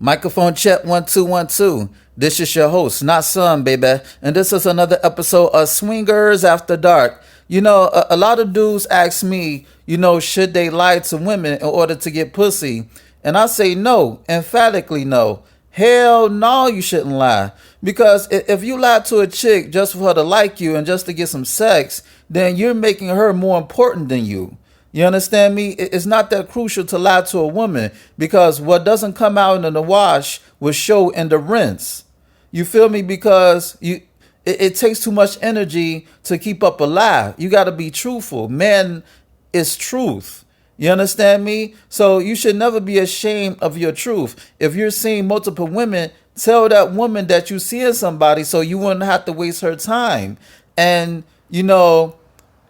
Microphone check 1 2 1 2. This is your host, not some baby, and this is another episode of Swingers After Dark. A lot of dudes ask me, should they lie to women in order to get pussy? And I say no, emphatically no. Hell no, you shouldn't lie. Because if you lie to a chick just for her to like you and just to get some sex, then you're making her more important than you. You understand me? It's not that crucial to lie to a woman because what doesn't come out in the wash will show in the rinse. You feel me? Because it takes too much energy to keep up a lie. You got to be truthful. Man is truth. You understand me? So you should never be ashamed of your truth. If you're seeing multiple women, tell that woman that you're seeing somebody so you wouldn't have to waste her time. And,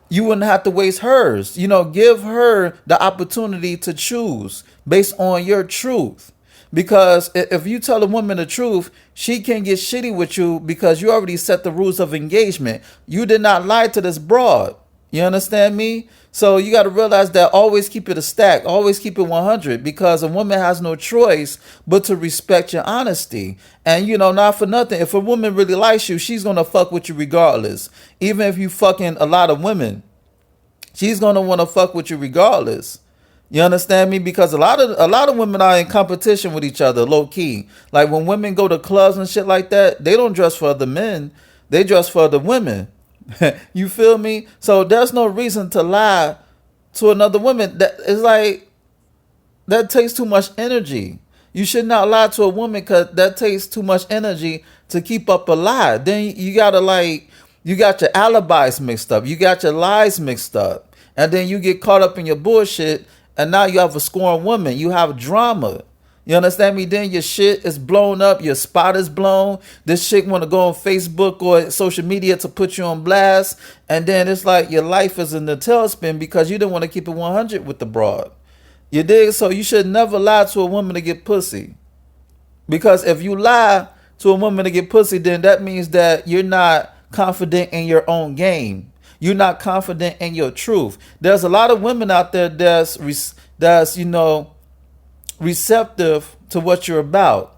you wouldn't have to waste hers. Give her the opportunity to choose based on your truth. Because if you tell a woman the truth, she can get shitty with you because you already set the rules of engagement. You did not lie to this broad. You understand me? So you got to realize that always keep it a stack. Always keep it 100 because a woman has no choice but to respect your honesty. And, not for nothing. If a woman really likes you, she's going to fuck with you regardless. Even if you fucking a lot of women, she's going to want to fuck with you regardless. You understand me? Because a lot of women are in competition with each other, low key. Like when women go to clubs and shit like that, they don't dress for other men. They dress for other women. You feel me? So there's no reason to lie to another woman. That takes too much energy. You should not lie to a woman because that takes too much energy to keep up a lie. Then you got your alibis mixed up. You got your lies mixed up. And then you get caught up in your bullshit. And now you have a scorned woman. You have drama. You understand me? Then your shit is blown up. Your spot is blown. This chick want to go on Facebook or social media to put you on blast. And then it's like your life is in the tailspin because you didn't want to keep it 100 with the broad. You dig? So you should never lie to a woman to get pussy. Because if you lie to a woman to get pussy, then that means that you're not confident in your own game. You're not confident in your truth. There's a lot of women out there that's receptive to what you're about.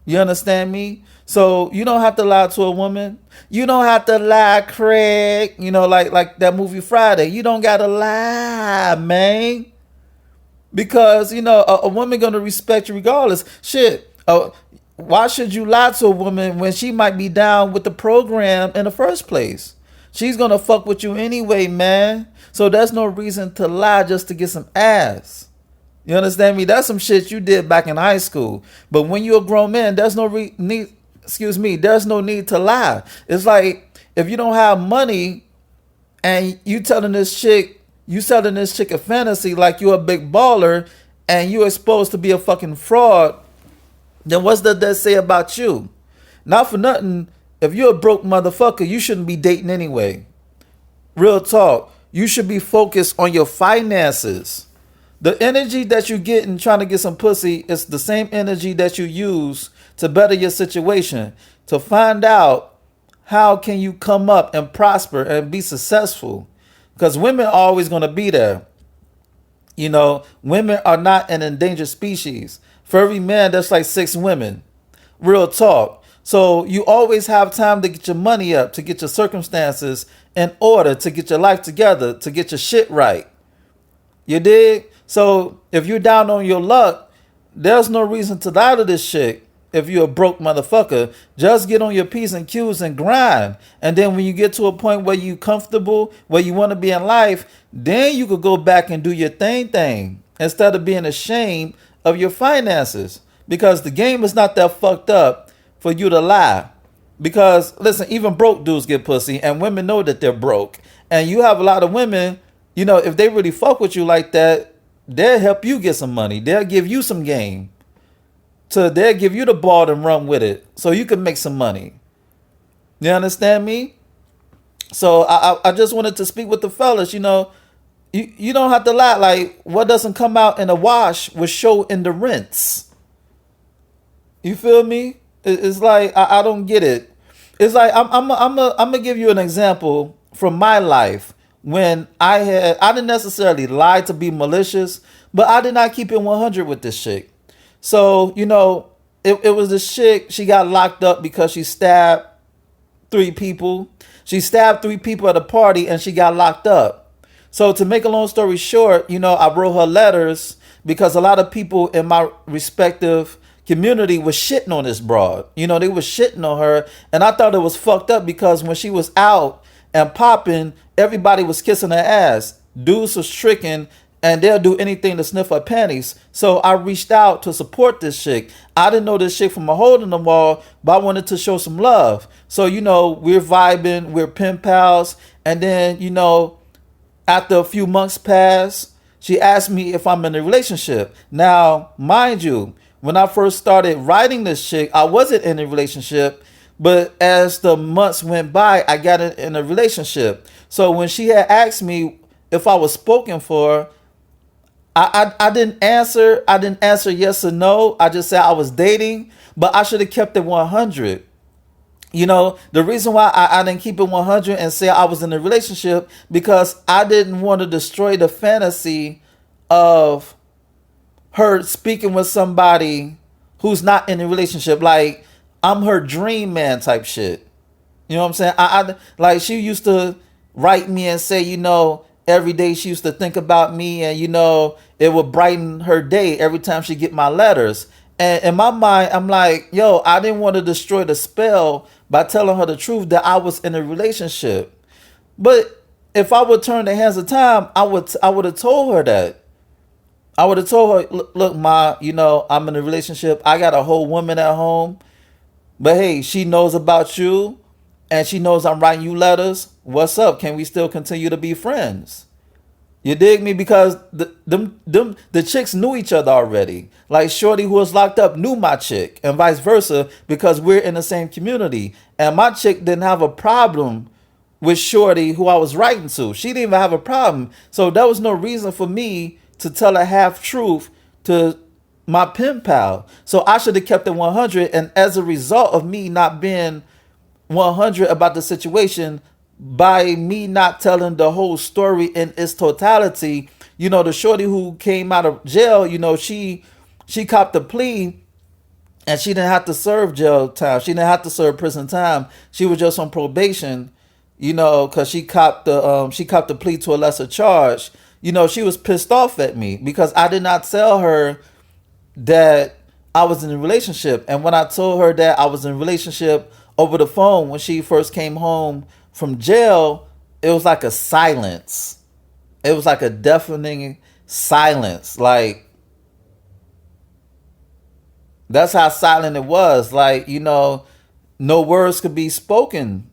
You understand me? So you don't have to lie to a woman. You don't have to lie, Craig. Like that movie Friday. You don't gotta lie, man. Because a woman gonna respect you regardless. Shit. Why should you lie to a woman when she might be down with the program in the first place? She's gonna fuck with you anyway, man. So there's no reason to lie just to get some ass. You understand me? That's some shit you did back in high school. But when you're a grown man, there's no need. There's no need to lie. It's like if you don't have money and you selling this chick a fantasy like you're a big baller and you're exposed to be a fucking fraud, then what's that say about you? Not for nothing. If you're a broke motherfucker, you shouldn't be dating anyway. Real talk. You should be focused on your finances. The energy that you get in trying to get some pussy is the same energy that you use to better your situation, to find out how can you come up and prosper and be successful. Because women are always going to be there. Women are not an endangered species. For every man, there's like 6 women. Real talk. So you always have time to get your money up, to get your circumstances in order, to get your life together, to get your shit right. You dig? So if you're down on your luck, there's no reason to lie to this shit. If you're a broke motherfucker, just get on your P's and Q's and grind. And then when you get to a point where you're comfortable, where you want to be in life, then you could go back and do your thing instead of being ashamed of your finances. Because the game is not that fucked up for you to lie. Because listen, even broke dudes get pussy and women know that they're broke. And you have a lot of women, if they really fuck with you like that, they'll help you get some money. They'll give you some game. They'll give you the ball and run with it so you can make some money. You understand me? So I just wanted to speak with the fellas. You don't have to lie. Like what doesn't come out in a wash will show in the rinse. You feel me? It's like I don't get it. It's like I'm gonna give you an example from my life when I didn't necessarily lie to be malicious, but I did not keep it 100 with this chick. So it was the chick. She got locked up because she stabbed three people. She stabbed three people at a party and she got locked up. So to make a long story short, I wrote her letters because a lot of people in my respective community was shitting on this broad. They was shitting on her, and I thought it was fucked up because when she was out and popping, everybody was kissing her ass. Dudes was tricking, and they'll do anything to sniff her panties. So I reached out to support this chick. I didn't know this chick from a hole in the wall, but I wanted to show some love. So, we're vibing, we're pen pals. And then, after a few months pass, she asked me if I'm in a relationship. Now, mind you, when I first started writing this chick, I wasn't in a relationship. But as the months went by, I got in a relationship. So when she had asked me if I was spoken for, I didn't answer. I didn't answer yes or no. I just said I was dating, but I should have kept it 100. The reason why I didn't keep it 100 and say I was in a relationship, because I didn't want to destroy the fantasy of her speaking with somebody who's not in a relationship. Like, I'm her dream man type shit. You know what I'm saying? I like, she used to write me and say, every day she used to think about me, and it would brighten her day every time she get my letters. And in my mind, I'm like, yo, I didn't want to destroy the spell by telling her the truth that I was in a relationship. But if I would turn the hands of time, I would have told her that. I would have told her, look, Ma, I'm in a relationship. I got a whole woman at home. But hey, she knows about you, and she knows I'm writing you letters. What's up? Can we still continue to be friends? You dig me? Because the chicks knew each other already. Like, shorty who was locked up knew my chick, and vice versa, because we're in the same community. And my chick didn't have a problem with shorty who I was writing to. She didn't even have a problem. So there was no reason for me to tell a half truth to my pen pal. So I should have kept it 100. And as a result of me not being 100 about the situation, by me not telling the whole story in its totality, the shorty who came out of jail, she copped a plea, and she didn't have to serve jail time. She didn't have to serve prison time. She was just on probation, because she copped the plea to a lesser charge. She was pissed off at me because I did not tell her that I was in a relationship. And when I told her that I was in a relationship over the phone when she first came home from jail, it was like a silence. It was like a deafening silence. Like, that's how silent it was. Like, no words could be spoken.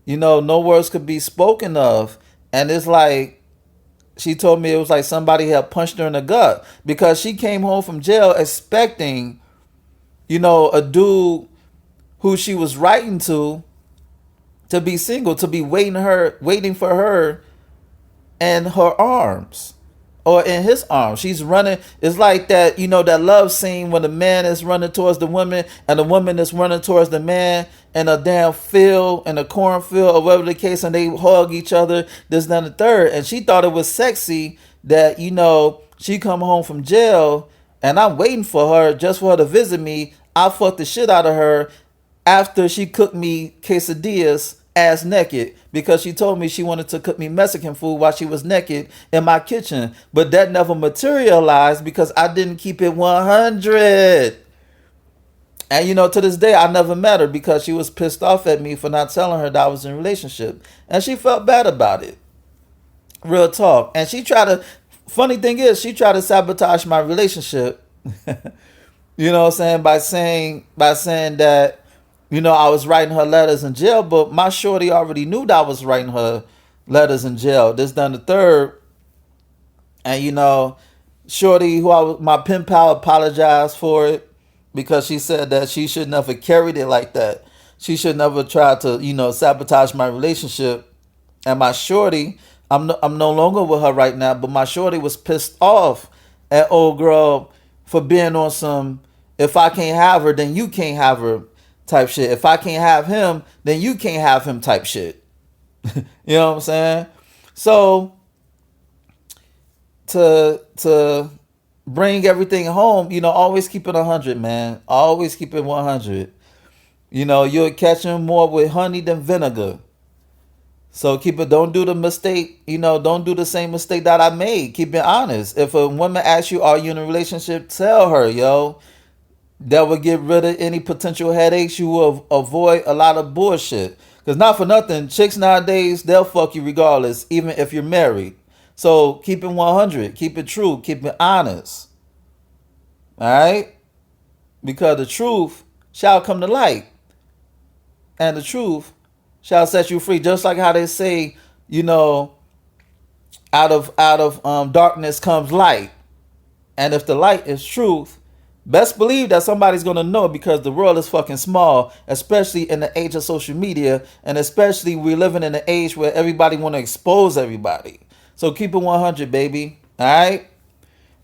No words could be spoken of. And it's like, she told me it was like somebody had punched her in the gut, because she came home from jail expecting, a dude who she was writing to be single, to be waiting for her in her arms or in his arms. She's running. It's like that, that love scene when the man is running towards the woman and the woman is running towards the man in a damn field, in a cornfield or whatever the case, and they hug each other, this, that, and the third. And she thought it was sexy that, she come home from jail and I'm waiting for her just for her to visit me. I fucked the shit out of her after she cooked me quesadillas ass naked, because she told me she wanted to cook me Mexican food while she was naked in my kitchen. But that never materialized because I didn't keep it 100. And to this day, I never met her because she was pissed off at me for not telling her that I was in a relationship. And she felt bad about it. Real talk. And funny thing is, she tried to sabotage my relationship. You know what I'm saying? By saying that, I was writing her letters in jail, but my shorty already knew that I was writing her letters in jail. This, done the third. And, shorty, my pen pal, apologized for it, because she said that she should never carried it like that. She should never try to, sabotage my relationship. And my shorty, I'm no longer with her right now, but my shorty was pissed off at old girl for being on some, if I can't have her, then you can't have her type shit. If I can't have him, then you can't have him type shit. You know what I'm saying? So to bring everything home, always keep it 100, man. Always keep it 100. You'll catch them more with honey than vinegar. So keep it. Don't do the mistake. Don't do the same mistake that I made. Keep it honest. If a woman asks you, "Are you in a relationship?" Tell her, yo. That will get rid of any potential headaches. You will avoid a lot of bullshit. Cause not for nothing, chicks nowadays they'll fuck you regardless, even if you're married. So keep it 100. Keep it true. Keep it honest. All right. Because the truth shall come to light, and the truth shall set you free. Just like how they say, out of darkness comes light, and if the light is truth, best believe that somebody's gonna know, because the world is fucking small, especially in the age of social media, and especially we're living in an age where everybody want to expose everybody. So keep it 100, baby. All right.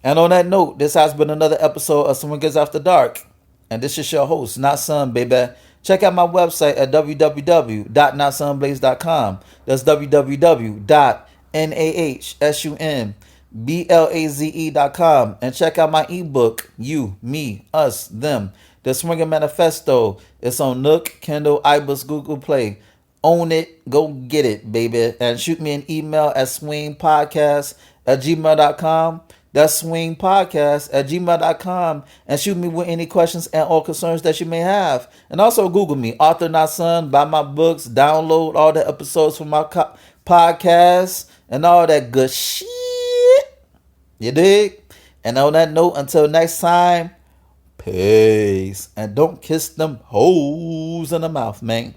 And on that note, this has been another episode of Swingers After Dark. And this is your host, Not Sun, baby. Check out my website at www.notsunblaze.com. That's www.nahsunblaze.com. And check out my ebook, You, Me, Us, Them, The Swinger Manifesto. It's on Nook, Kindle, iBooks, Google Play. Own it. Go get it, baby. And shoot me an email at swingpodcast@gmail.com. That's swingpodcast@gmail.com. And shoot me with any questions and or concerns that you may have. And also Google me, Author Not Son, buy my books, download all the episodes from my podcast, and all that good shit. You dig? And on that note, until next time, peace. And don't kiss them hoes in the mouth, man.